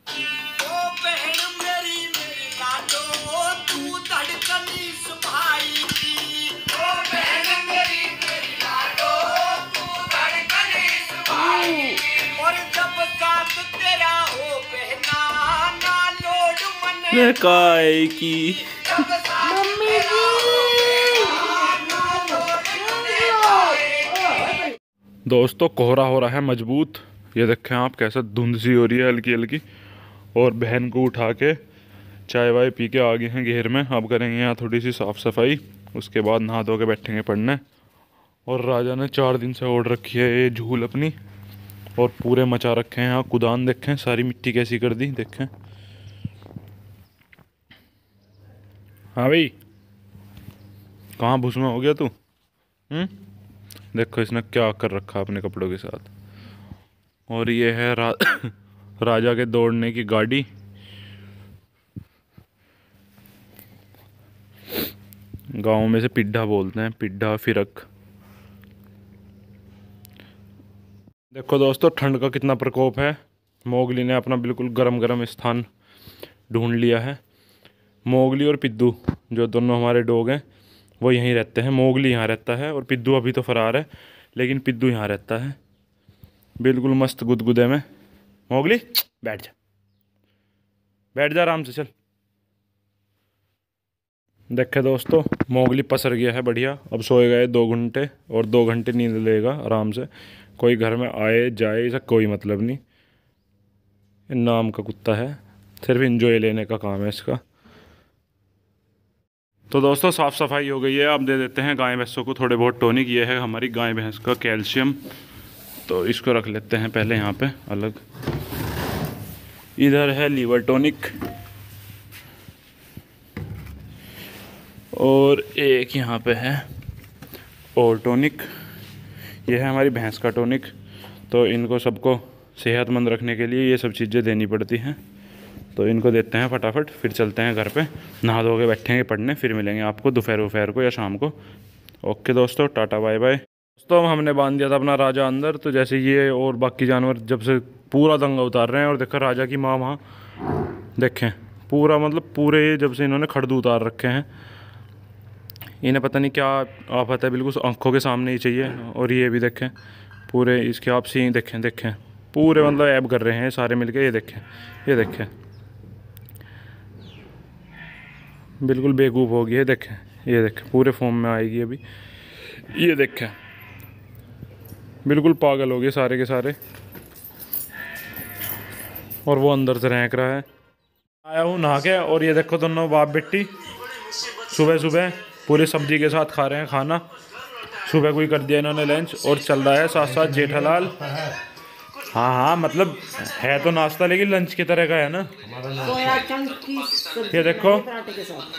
ओ बहन मेरी मेरी लाडो तू धड़कनी सुभाई की। ओ बहन मेरी मेरी लाडो तू धड़कनी सुभाई की। और जब साथ तेरा हो बहना ना लोड मन काय की। जब साथ मम्मी तेरा हो जी। बहना ना लोड मन दोस्तों कोहरा हो रहा है मजबूत, ये देखें आप कैसे धुंध सी हो रही है हल्की हल्की। और बहन को उठा के चाय वाय पी के आ गए हैं घेर में। अब करेंगे यहाँ थोड़ी सी साफ़ सफाई, उसके बाद नहा धो के बैठेंगे पढ़ने। और राजा ने 4 दिन से ओढ़ रखी है ये झूल अपनी, और पूरे मचा रखे हैं यहाँ कुदान। देखें सारी मिट्टी कैसी कर दी, देखें। हाँ भाई, कहाँ भुसमा हो गया तू? देखो इसने क्या कर रखा अपने कपड़ों के साथ। और ये है राजा के दौड़ने की गाड़ी। गांव में से पिड्ढा बोलते हैं, पिड्ढा फिरक। देखो दोस्तों ठंड का कितना प्रकोप है। मोगली ने अपना बिल्कुल गरम गरम स्थान ढूंढ लिया है। मोगली और पिद्दू जो दोनों हमारे डॉग हैं वो यहीं रहते हैं। मोगली यहाँ रहता है और पिद्दू अभी तो फरार है, लेकिन पिद्दू यहाँ रहता है बिल्कुल मस्त गुदगुदे में। मोगली बैठ जा, बैठ जा आराम से, चल। देखे दोस्तों मोगली पसर गया है बढ़िया। अब सोएगा ये 2 घंटे, और 2 घंटे नींद लेगा आराम से। कोई घर में आए जाए इसका कोई मतलब नहीं। ये नाम का कुत्ता है, सिर्फ इंजॉय लेने का काम है इसका। तो दोस्तों साफ़ सफाई हो गई है। अब दे देते हैं गाय भैंसों को थोड़े बहुत टॉनिक। ये है हमारी गाय भैंस का कैल्शियम, तो इसको रख लेते हैं पहले यहाँ पे अलग। इधर है लीवर टॉनिक, और एक यहाँ पे है और टॉनिक। ये है हमारी भैंस का टॉनिक। तो इनको सबको सेहतमंद रखने के लिए ये सब चीज़ें देनी पड़ती हैं। तो इनको देते हैं फटाफट, फिर चलते हैं घर पे, नहा धो के बैठेंगे पढ़ने। फिर मिलेंगे आपको दोपहर को या शाम को। ओके दोस्तों, टाटा बाय बाय। दोस्तों हमने बांध दिया था अपना राजा अंदर, तो जैसे ये और बाकी जानवर जब से पूरा दंगा उतार रहे हैं। और देखो राजा की माँ वहाँ देखें, पूरा मतलब पूरे जब से इन्होंने खड़दू उतार रखे हैं। इन्हें पता नहीं क्या आफत है, बिल्कुल आंखों के सामने ही चाहिए। और ये भी देखें पूरे इसके आप सींग देखें पूरे मतलब ऐब कर रहे हैं सारे मिलके। ये देखें बिल्कुल बेवकूफ़ हो गई है। ये देखें पूरे फॉर्म में आएगी अभी। ये देखें बिल्कुल पागल हो गए सारे के सारे। और वो अंदर से रैंक रहा है। आया हूँ नहा के, और ये देखो दोनों बाप बेटी सुबह सुबह पूरी सब्जी के साथ खा रहे हैं खाना। सुबह को ही कर दिया इन्होंने लंच, और चल रहा है साथ साथ जेठालाल। हाँ मतलब है तो नाश्ता, लेकिन लंच की तरह का है ना। ये देखो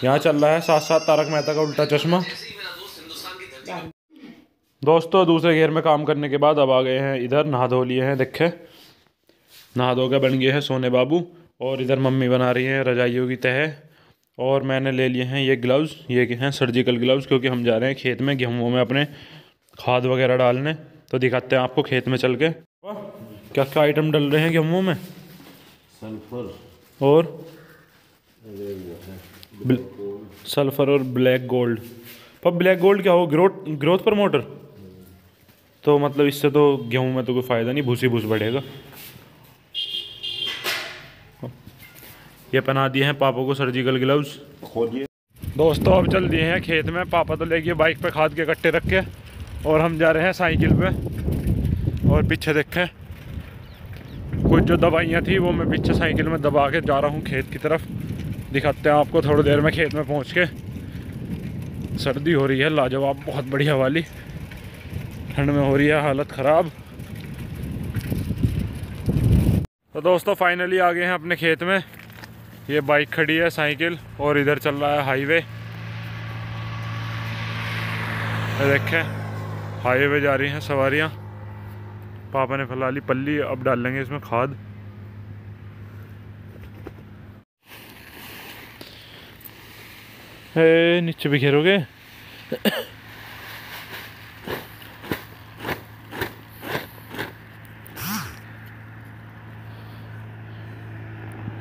यहाँ चल रहा है साथ साथ तारक मेहता का उल्टा चश्मा। दोस्तों दूसरे घेर में काम करने के बाद अब आ गए हैं इधर, नहा धो लिए हैं। देखे नहा धो के बन गए हैं सोने बाबू। और इधर मम्मी बना रही है रजाइयों की तह। और मैंने ले लिए हैं ये ग्लव्स, ये हैं सर्जिकल ग्लव्स, क्योंकि हम जा रहे हैं खेत में गेहूँ में अपने खाद वगैरह डालने। तो दिखाते हैं आपको खेत में चल के क्या क्या आइटम डल रहे हैं गेहूँ में। सल्फर और सल्फर और ब्लैक गोल्ड। पर ब्लैक गोल्ड क्या हो, ग्रोथ प्रमोटर। तो मतलब इससे तो गेहूं में तो कोई फ़ायदा नहीं, भूसी भूस बढ़ेगा। ये पहना दिए हैं पापा को सर्जिकल ग्लव्स। खोलिए दोस्तों अब चल दिए हैं खेत में। पापा तो ले गए बाइक पे खाद के कट्टे रख के, और हम जा रहे हैं साइकिल पे। और पीछे देखें कुछ जो दवाइयाँ थी वो मैं पीछे साइकिल में दबा के जा रहा हूँ खेत की तरफ। दिखाते हैं आपको थोड़ी देर में खेत में पहुँच के। सर्दी हो रही है लाजवाब, बहुत बढ़िया वाली। ठंड में हो रही है हालत ख़राब। तो दोस्तों फाइनली आ गए हैं अपने खेत में। ये बाइक खड़ी है, साइकिल, और इधर चल रहा है हाईवे। देखें हाईवे पे जा रही हैं सवारियाँ। पापा ने फैला ली पल्ली, अब डालेंगे इसमें खाद। नीचे भी घेरोगे।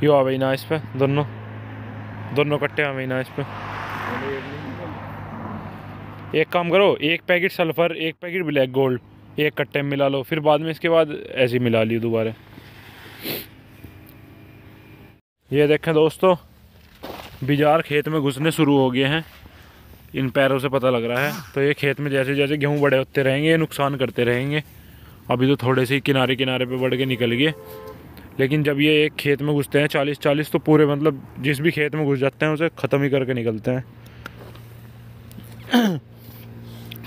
यो आ गई ना इस पे, दोनों कट्टे आ गई ना इस पे। एक काम करो, एक पैकेट सल्फर, एक पैकेट ब्लैक गोल्ड एक कट्टे में मिला लो, फिर बाद में इसके बाद ऐसे ही मिला लियो दोबारा। ये देखें दोस्तों, बिजार खेत में घुसने शुरू हो गए हैं, इन पैरों से पता लग रहा है। तो ये खेत में जैसे जैसे गेहूँ बड़े होते रहेंगे ये नुकसान करते रहेंगे। अभी तो थोड़े से किनारे किनारे पे बढ़ के निकल गए, लेकिन जब ये एक खेत में घुसते हैं 40-40 तो पूरे मतलब जिस भी खेत में घुस जाते हैं उसे ख़त्म ही करके निकलते हैं।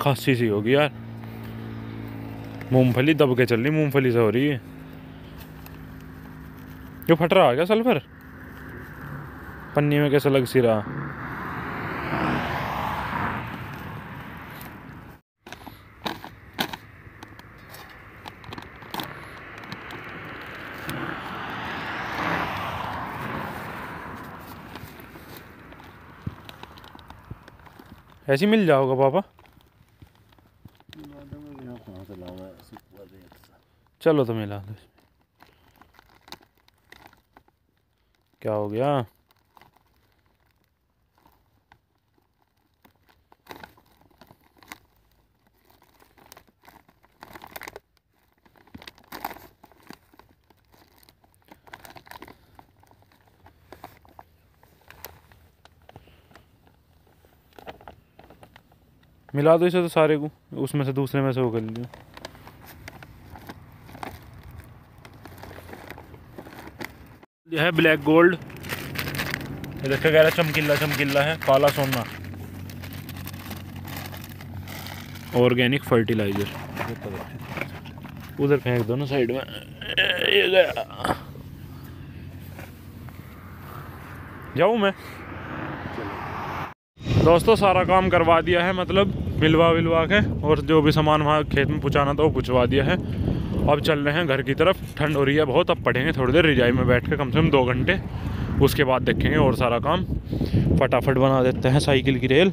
खांसी सी होगी यार, मूंगफली दब के चल रही, मूंगफली से हो रही है। जो फट रहा है क्या सल्फर पन्नी में, कैसा लग सी रहा। ऐसे ही मिल जाओगा पापा। चलो तो मिला दो। क्या हो गया? मिला दो इसे तो सारे को, उसमें से दूसरे में से वो कर लियो। यह है ब्लैक गोल्ड, ये देखा कह रहा चमकीला चमकीला है, काला सोना ऑर्गेनिक फर्टिलाइजर। उधर फेंक दो ना साइड में, ये गया। जाऊँ मैं? दोस्तों सारा काम करवा दिया है, मतलब मिलवा विलवा के, और जो भी सामान वहाँ खेत में पहुँचाना था वो पहुँचवा दिया है। अब चल रहे हैं घर की तरफ, ठंड हो रही है बहुत। अब पढ़ेंगे थोड़ी देर रजाई में बैठ के, कम से कम 2 घंटे, उसके बाद देखेंगे और सारा काम। फटाफट बना देते हैं साइकिल की रेल।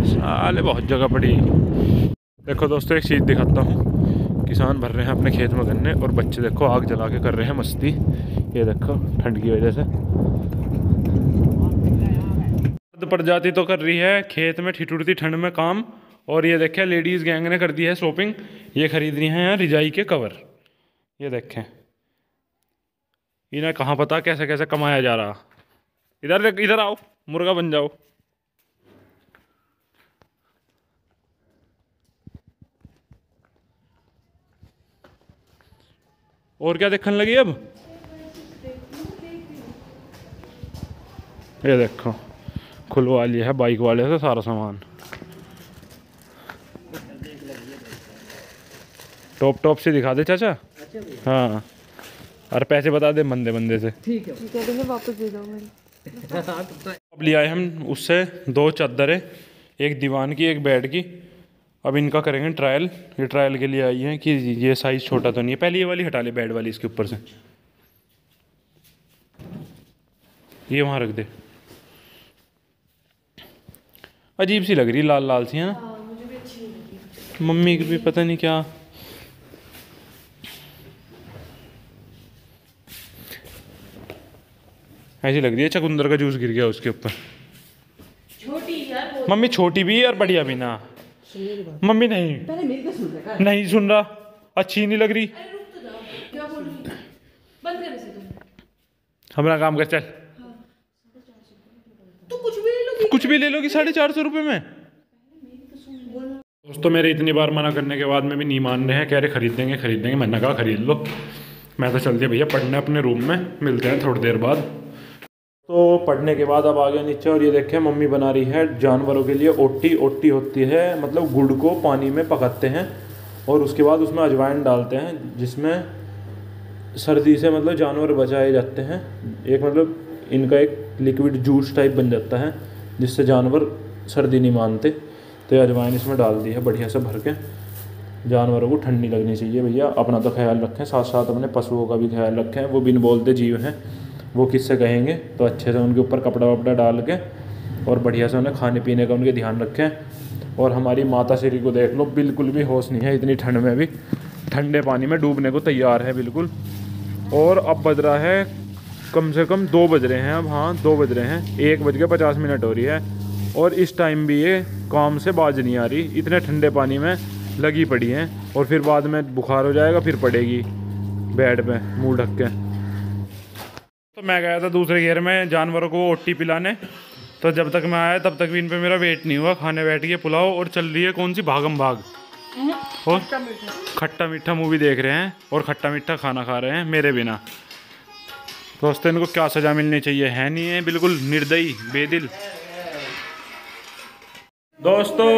साले बहुत जगह पड़ी। देखो दोस्तों एक चीज़ दिखाता हूँ, किसान भर रहे हैं अपने खेत में गन्ने, और बच्चे देखो आग जला के कर रहे हैं मस्ती। ये देखो ठंड की वजह से प्रजाति तो कर रही है खेत में ठिठुरती ठंड में काम। और ये देखें लेडीज़ गैंग ने कर दी है शॉपिंग, ये खरीद रही हैं यहाँ रिजाई के कवर। ये देखें इन्हें कहाँ पता कैसे कैसे कमाया जा रहा। इधर इधर आओ, मुर्गा बन जाओ। और क्या देखने लगी अब? ये देखो खुलवा लिया है बाइक वाले से सारा सामान। टॉप से दिखा दे चाचा। हाँ, और पैसे बता दे बंदे बंदे से। ठीक है, वापस दे दो मेरे। अब ले आए हम उससे 2 चादरें, एक दीवान की एक बेड की। अब इनका करेंगे ट्रायल। ये ट्रायल के लिए आई हैं कि ये साइज़ छोटा तो नहीं है। पहले ये वाली हटा ले, बेड वाली इसके ऊपर से। ये वहाँ रख दे। अजीब सी लग रही, लाल लाल सी है ना। मुझे भी अच्छी लगी। मम्मी की भी पता नहीं क्या। ऐसी लग रही है चकुंदर का जूस गिर गया उसके ऊपर। छोटी यार, मम्मी छोटी भी और बढ़िया भी ना। मम्मी नहीं सुन रहा, अच्छी नहीं लग रही। हमारा काम कर, चल। तू कुछ भी ले लोगी 450 रुपये में। दोस्तों मेरे इतनी बार मना करने के बाद में भी नहीं मान रहे हैं, कह रहे खरीद देंगे। मैंने कहा खरीद लो। मैं तो चल दिया भैया पढ़ने अपने रूम में, मिलते हैं थोड़ी देर बाद। तो पढ़ने के बाद अब आ गया नीचे, और ये देखें मम्मी बना रही है जानवरों के लिए ओटी। ओटी होती है मतलब गुड़ को पानी में पकाते हैं और उसके बाद उसमें अजवाइन डालते हैं, जिसमें सर्दी से मतलब जानवर बचाए जाते हैं। एक मतलब इनका एक लिक्विड जूस टाइप बन जाता है जिससे जानवर सर्दी नहीं मानते। तो ये अजवाइन इसमें डाल दी है बढ़िया से भर के। जानवरों को ठंड नहीं लगनी चाहिए भैया, अपना तो ख्याल रखें, साथ साथ अपने पशुओं का भी ख्याल रखें। वो बिन बोलते जीव हैं, वो किससे कहेंगे। तो अच्छे से उनके ऊपर कपड़ा वपड़ा डाल के और बढ़िया से उन्हें खाने पीने का उनके ध्यान रखें। और हमारी माता श्री को देख लो, बिल्कुल भी होश नहीं है, इतनी ठंड में भी ठंडे पानी में डूबने को तैयार है बिल्कुल। और अब बज रहा है कम से कम 2 बज रहे हैं अब, हाँ 2 बज रहे हैं, 1:50 हो रही है। और इस टाइम भी ये काम से बाज नहीं आ रही, इतने ठंडे पानी में लगी पड़ी हैं। और फिर बाद में बुखार हो जाएगा, फिर पड़ेगी बेड पे मुंह ढक के। तो मैं गया था दूसरे घेर में जानवरों को ओटी पिलाने, तो जब तक मैं आया तब तक भी इन पे मेरा वेट नहीं हुआ। खाने बैठ गए पुलाव, और चल रही है कौन सी भागम भाग, और खट्टा मीठा मूवी देख रहे हैं और खट्टा मीठा खाना खा रहे हैं मेरे बिना। दोस्तों इनको क्या सज़ा मिलनी चाहिए, है नहीं है बिल्कुल निर्दयी बेदिल। दोस्तों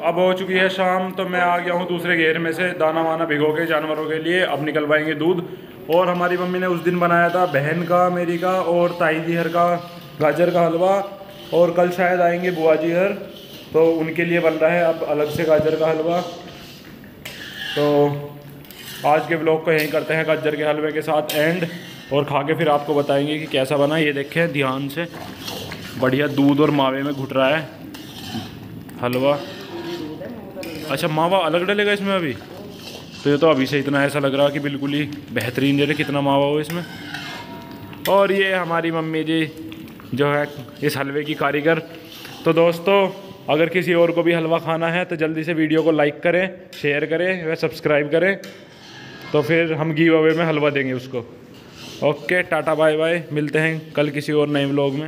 अब हो चुकी है शाम, तो मैं आ गया हूँ दूसरे घेर में से दाना वाना भिगो के जानवरों के लिए। अब निकलवाएंगे दूध। और हमारी मम्मी ने उस दिन बनाया था बहन का, मेरी का और ताई जी हर का गाजर का हलवा, और कल शायद आएंगे बुआ जी हर, तो उनके लिए बन रहा है अब अलग से गाजर का हलवा। तो आज के ब्लॉग को यहीं करते हैं गाजर के हलवे के साथ एंड, और खा के फिर आपको बताएंगे कि कैसा बना। ये देखें ध्यान से, बढ़िया दूध और मावे में घुट रहा है हलवा। अच्छा मावा अलग डलेगा इसमें अभी, तो ये तो अभी से इतना ऐसा लग रहा कि बिल्कुल ही बेहतरीन, जैसे कितना मावा हो इसमें। और ये हमारी मम्मी जी जो है इस हलवे की कारीगर। तो दोस्तों अगर किसी और को भी हलवा खाना है तो जल्दी से वीडियो को लाइक करें, शेयर करें व सब्सक्राइब करें, तो फिर हम गिव अवे में हलवा देंगे उसको। ओके टाटा बाय बाय, मिलते हैं कल किसी और नए व्लॉग में।